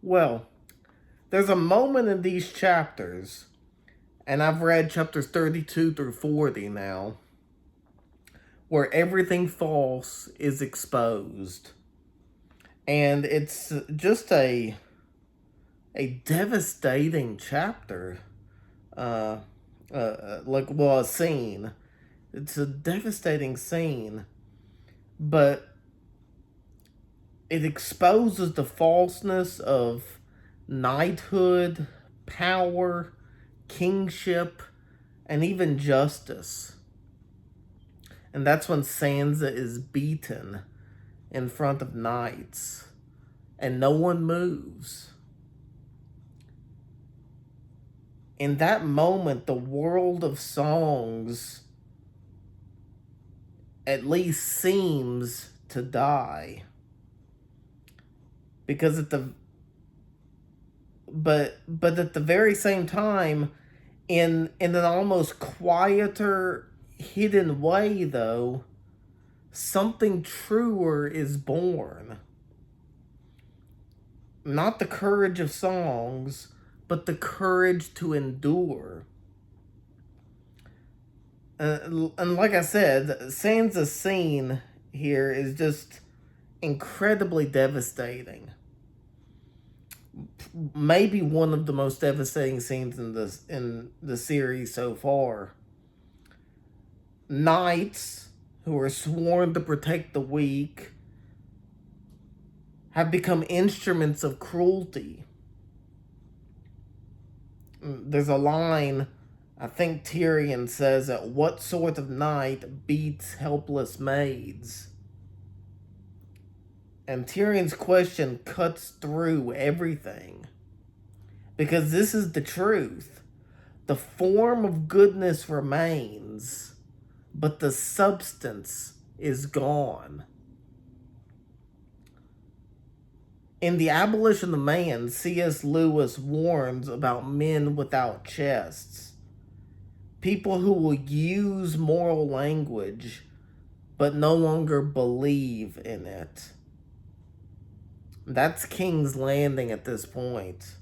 Well, there's a moment in these chapters, and I've read chapters 32 through 40 now, where everything false is exposed. And it's just a devastating chapter. A scene. It's a devastating scene, but it exposes the falseness of knighthood, power, kingship, and even justice. And that's when Sansa is beaten in front of knights, and no one moves. In that moment, the world of songs at least seems to die. Because at the but at the very same time, in an almost quieter, hidden way though, something truer is born. Not the courage of songs, but the courage to endure. And like I said, Sansa's scene here is just incredibly devastating. Maybe one of the most devastating scenes in the series so far. Knights who are sworn to protect the weak have become instruments of cruelty. There's a line, I think Tyrion says, that what sort of knight beats helpless maids? And Tyrion's question cuts through everything. Because this is the truth. The form of goodness remains, but the substance is gone. In The Abolition of Man, C.S. Lewis warns about men without chests. People who will use moral language, but no longer believe in it. That's King's Landing at this point.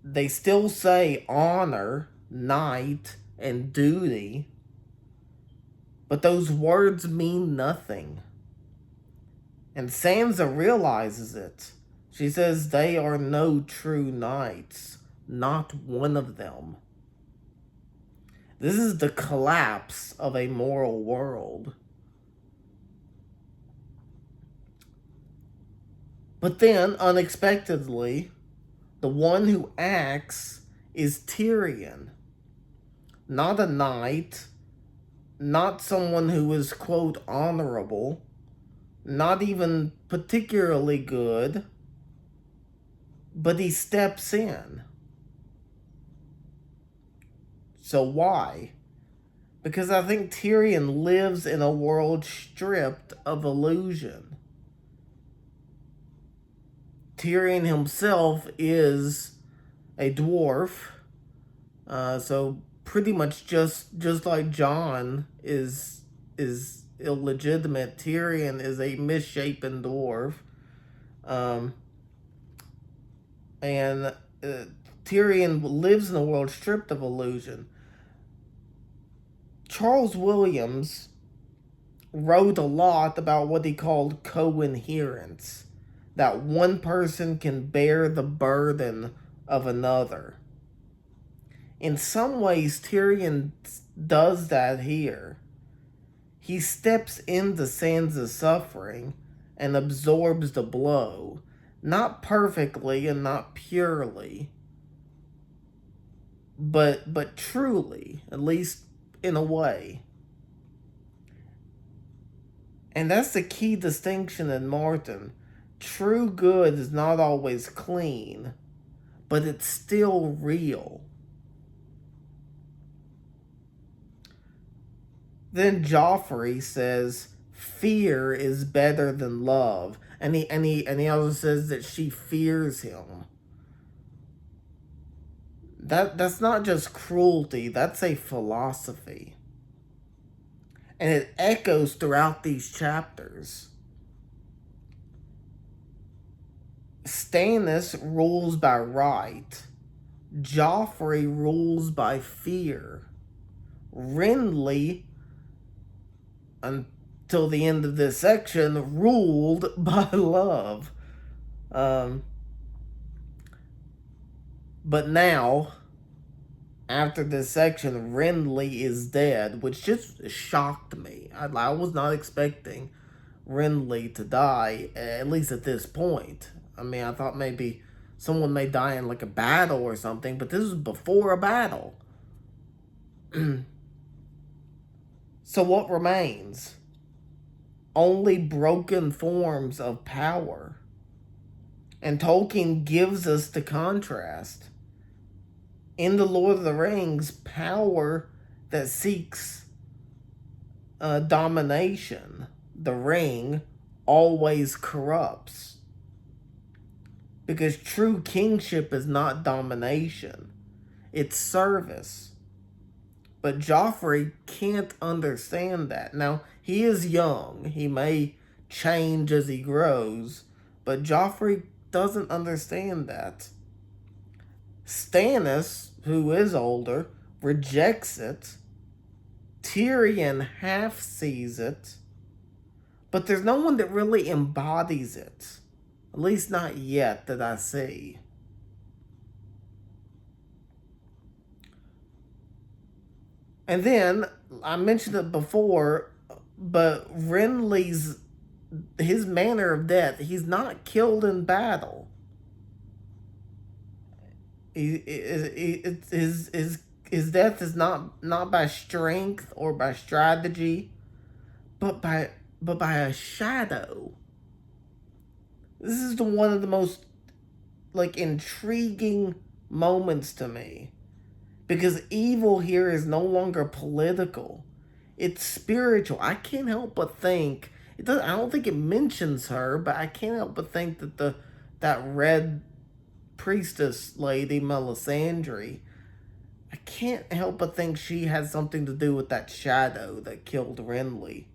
They still say honor, knight, and duty, but those words mean nothing. And Sansa realizes it. She says they are no true knights, not one of them. This is the collapse of a moral world. But then, unexpectedly, the one who acts is Tyrion. Not a knight, not someone who is, quote, honorable, not even particularly good, but he steps in. So why? Because I think Tyrion lives in a world stripped of illusion. Tyrion himself is a dwarf, so pretty much just like Jon is illegitimate, Tyrion is a misshapen dwarf, and Tyrion lives in a world stripped of illusion. Charles Williams wrote a lot about what he called coherence. That one person can bear the burden of another. In some ways, Tyrion does that here. He steps into Sansa's suffering and absorbs the blow. Not perfectly and not purely, but truly, at least in a way. And that's the key distinction in Martin. True good is not always clean, but it's still real. Then Joffrey says, fear is better than love. And he also says that she fears him. That's not just cruelty, that's a philosophy. And it echoes throughout these chapters. Stannis rules by right. Joffrey rules by fear. Renly, until the end of this section, ruled by love. But now, after this section, Renly is dead, which just shocked me. I was not expecting Renly to die, at least at this point. I mean, I thought maybe someone may die in like a battle or something, but this was before a battle. So what remains? Only broken forms of power. And Tolkien gives us the contrast. In the Lord of the Rings, power that seeks domination, the ring, always corrupts. Because true kingship is not domination, it's service. But Joffrey can't understand that. Now, he is young. He may change as he grows. But Joffrey doesn't understand that. Stannis, who is older, rejects it. Tyrion half sees it. But there's no one that really embodies it. At least not yet that I see. And then, I mentioned it before, but Renly's, his manner of death, he's not killed in battle. His death is not by strength or by strategy, but by a shadow. This is one of the most intriguing moments to me. Because evil here is no longer political. It's spiritual. I can't help but think I don't think it mentions her, but I can't help but think that that red priestess lady, Melisandre, I can't help but think she had something to do with that shadow that killed Renly.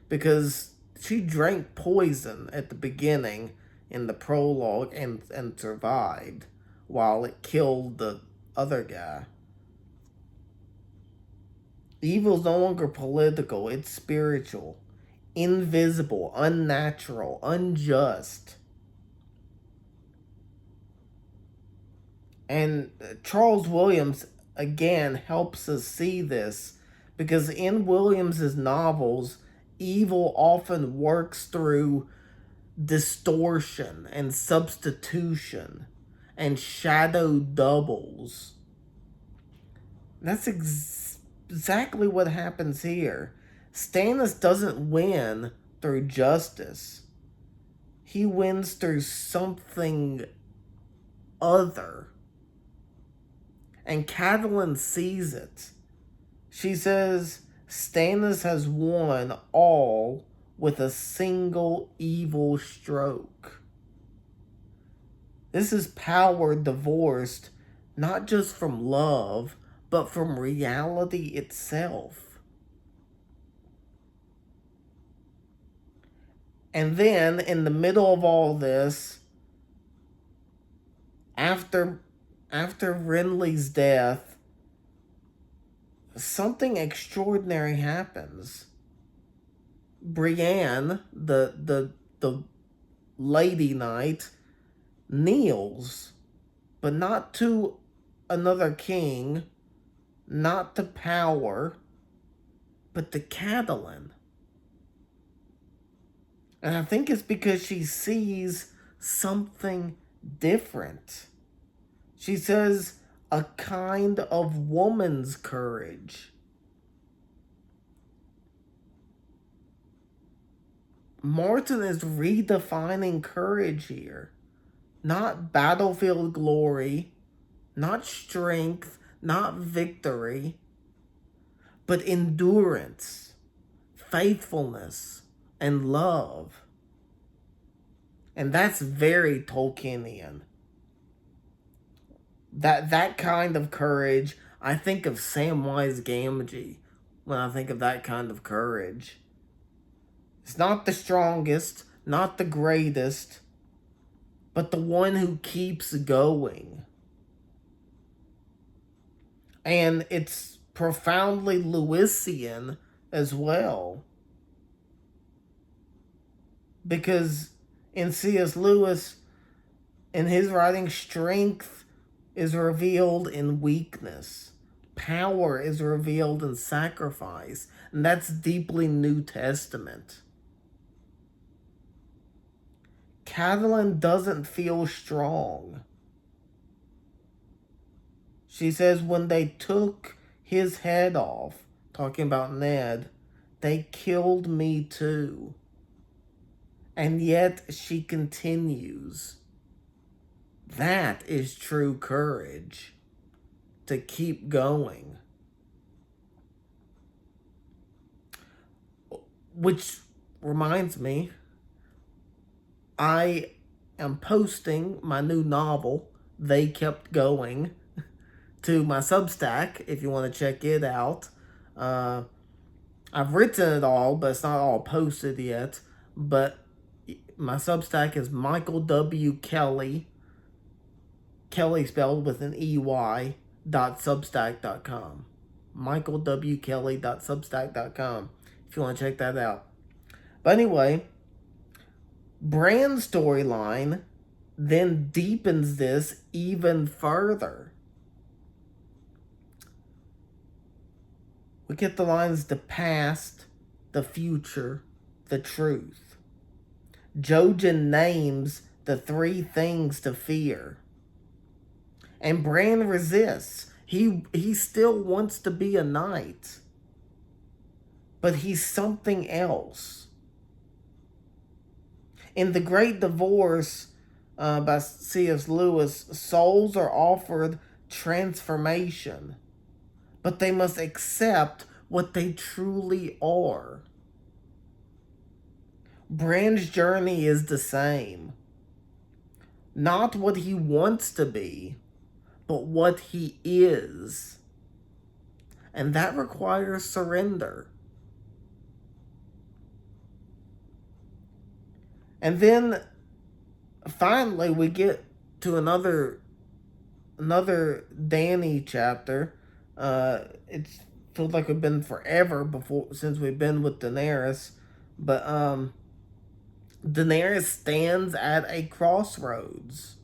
Because she drank poison at the beginning in the prologue and survived while it killed the other guy. Evil is no longer political, it's spiritual, invisible, unnatural, unjust. And Charles Williams, again, helps us see this, because in Williams's novels, evil often works through distortion and substitution and shadow doubles. That's exactly what happens here. Stannis doesn't win through justice. He wins through something other. And Catalyn sees it. She says, Stannis has won all with a single evil stroke. This is power divorced not just from love, but from reality itself. And then, in the middle of all this, after Renly's death, something extraordinary happens. Brienne, the lady knight, kneels, but not to another king, not to power, but to Catalyn. And I think it's because she sees something different. She says a kind of woman's courage. Martin is redefining courage here. Not battlefield glory, not strength, not victory, but endurance, faithfulness, and love. And that's very Tolkienian. That kind of courage, I think of Samwise Gamgee when I think of that kind of courage. It's not the strongest, not the greatest, but the one who keeps going. And it's profoundly Lewisian as well. Because in C.S. Lewis, in his writing, strength is revealed in weakness. Power is revealed in sacrifice. And that's deeply New Testament. Catalyn doesn't feel strong. She says when they took his head off, talking about Ned, they killed me too. And yet she continues. That is true courage. To keep going. Which reminds me, I am posting my new novel, They Kept Going, to my Substack if you want to check it out. I've written it all, but it's not all posted yet. But my Substack is Michael W. Kelly. Kelly spelled with an EY. .substack.com. michaelwkelly.substack.com if you want to check that out. But anyway, Bran's storyline then deepens this even further. We get the lines the past, the future, the truth. Jojen names the 3 things to fear. And Bran resists. He still wants to be a knight. But he's something else. In The Great Divorce by C.S. Lewis, souls are offered transformation. But they must accept what they truly are. Bran's journey is the same. Not what he wants to be, but what he is. And that requires surrender. And then finally we get to another Dany chapter. It feels like it's been forever since we've been with Daenerys. But Daenerys stands at a crossroads.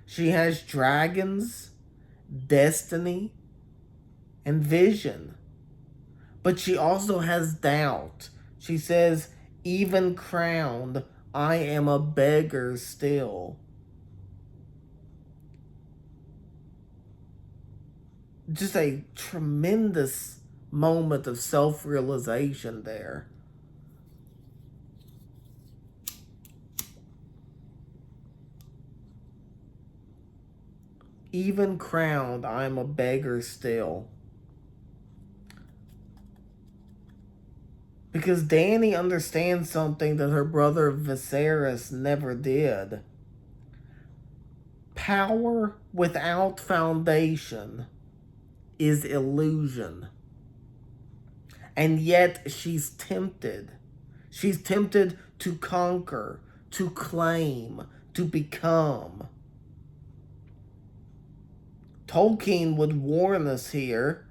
She has dragons, destiny, and vision. But she also has doubt. She says, even crowned, I am a beggar still. Just a tremendous moment of self-realization there. Even crowned, I am a beggar still. Because Dany understands something that her brother Viserys never did. Power without foundation is illusion. And yet she's tempted. She's tempted to conquer, to claim, to become. Tolkien would warn us here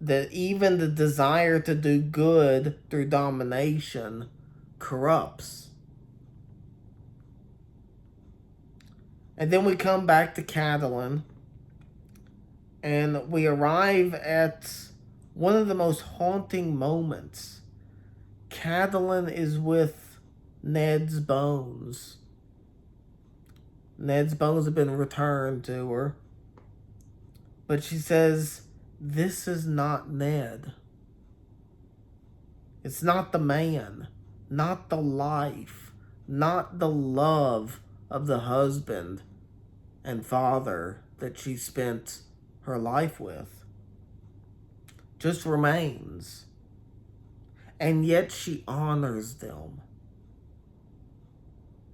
that even the desire to do good through domination corrupts. And then we come back to Catalyn, and we arrive at one of the most haunting moments. Catalyn is with Ned's bones. Ned's bones have been returned to her. But she says, this is not Ned. It's not the man, not the life, not the love of the husband and father that she spent her life with. Just remains. And yet she honors them.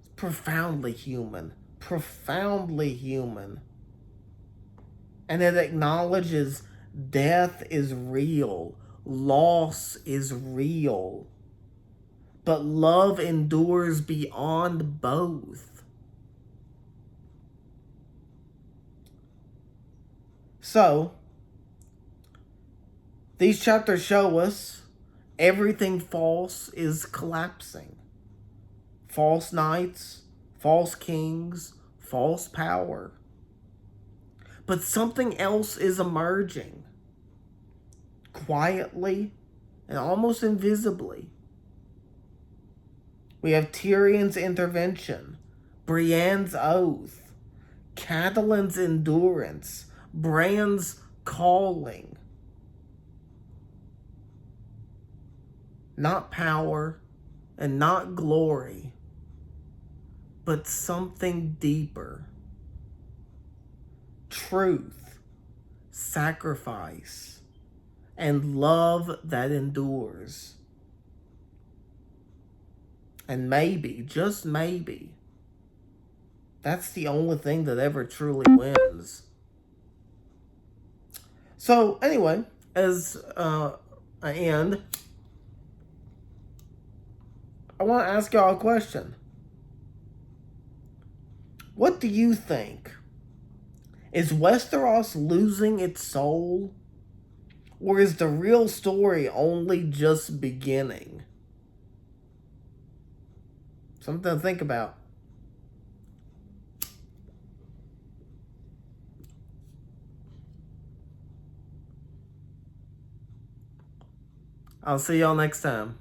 It's profoundly human. Profoundly human. And it acknowledges death is real. Loss is real. But love endures beyond both. So, these chapters show us everything false is collapsing. False knights, false kings, false power. But something else is emerging. Quietly and almost invisibly. We have Tyrion's intervention, Brienne's oath, Catalyn's endurance, Bran's calling. Not power and not glory, but something deeper. Truth, sacrifice, and love that endures. And maybe, just maybe, that's the only thing that ever truly wins. So, anyway, as I end, I want to ask y'all a question. What do you think? Is Westeros losing its soul? Or is the real story only just beginning? Something to think about. I'll see y'all next time.